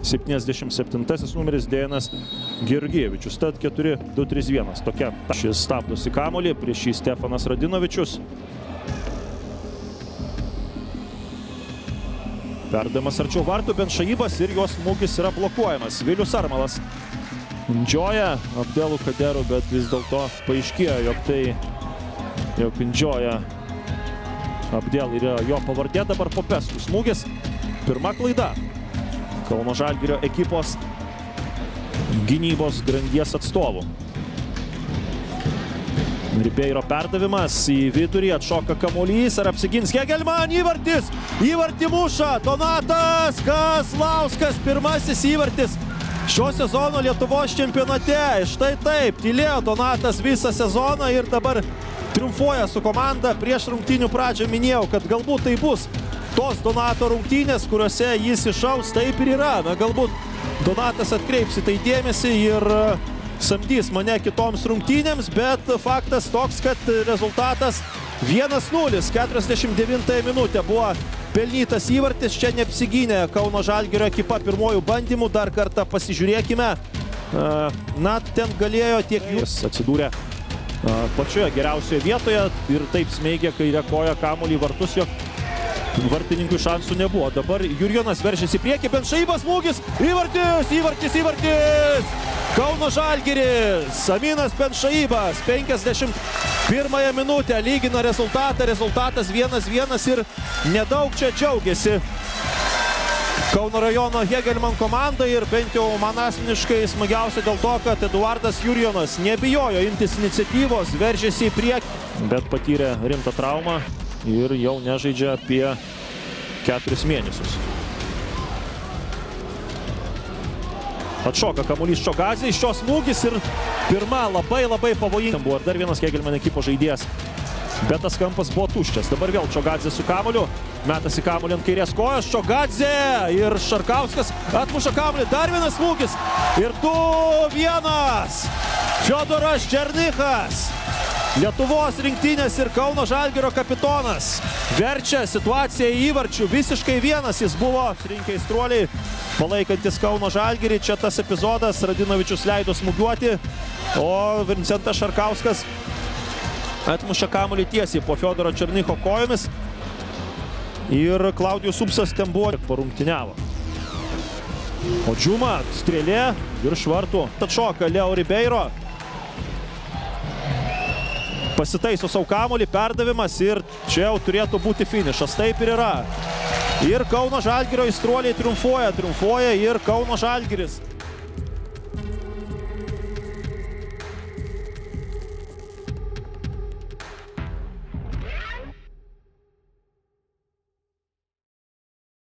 77 numeris Dejanas Georgievičius. Tad 4-2-3-1. Tokia. Šis stabdosi kamuolį, prieš jį Stefanas Radinovičius. Perdavimas arčiau vartų, Benšaibas ir jos smūgis yra blokuojamas. Vilius Armalas Indžioja Abdelų Kaderų, bet vis dėlto paaiškėjo, jog Indžioja Abdel yra jo pavardė. Dabar Popescu smūgis. Pirma klaida Kauno Žalgirio ekipos gynybos grandies atstovų. Ribeiro perdavimas į vidurį, atšoka kamuolys, ar apsigins Hegelman, įvartis, įvartį muša Donatas Kazlauskas, pirmasis įvartis šio sezono Lietuvos čempionate. Štai taip, tylėjo Donatas visą sezoną ir dabar triumfuoja su komanda. Prieš rungtynių pradžią minėjau, kad galbūt tai bus tos Donato rungtynės, kuriuose jis išaus. Taip ir yra. Na, galbūt Donatas atkreips į tai dėmesį ir samdys mane kitoms rungtynėms, bet faktas toks, kad rezultatas 1-0. 49 minutė buvo pelnytas įvartis. Čia neapsigynė Kauno Žalgirio ekipa pirmojų bandymų. Dar kartą pasižiūrėkime. Na, ten galėjo tiek jūs atsidūrė pačioje geriausioje vietoje ir taip smeigė kairę koją kamuolį į vartus, jog vartininkų šansų nebuvo. Dabar Jurjonas veržiasi į priekį, Benšaibas smūgis, įvartis, įvartis, įvartis! Kauno Žalgiris, Aminas Benšaibas, 51 minutę lygina rezultatą, rezultatas 1-1 ir nedaug čia džiaugiasi Kauno rajono Hegelman komanda ir bent jau man asmeniškai smagiausia dėl to, kad Eduardas Jurjonas nebijojo imtis iniciatyvos, veržėsi į priekį, bet patyrė rimtą traumą ir jau nežaidžia apie 4 mėnesius. Atšoka kamuolys Čogadzė, iš šios smūgis ir pirma labai pavojinga. Buvo ir dar vienas Hegelman ekipos žaidėjas, bet tas kampas buvo tuščias. Dabar vėl Čogadzė su kamuoliu, metasi kamuolį ant kairės kojos, Čogadzė ir Šarkauskas atmuša kamuolį, dar vienas smūgis ir 2-1. Fiodoras Černychas, Lietuvos rinktinės ir Kauno Žalgirio kapitonas, verčia situaciją į įvarčių. Visiškai vienas jis buvo. Rinkę aistruoliai palaikantis Kauno Žalgirį. Čia tas epizodas, Radinovičius leido smūgiuoti, o Vincentas Šarkauskas atmuša kamuolį tiesiai po Fiodoro Černycho kojomis. Ir Klaudijus Upsas ten buvo parungtiniavo. O Džiuma strėlė virš vartų. Atšoka Leo Ribeiro. Pasitaiso savo kamuolį, perdavimas ir čia jau turėtų būti finišas. Taip ir yra. Ir Kauno Žalgirio aistruoliai triumfuoja ir Kauno Žalgiris.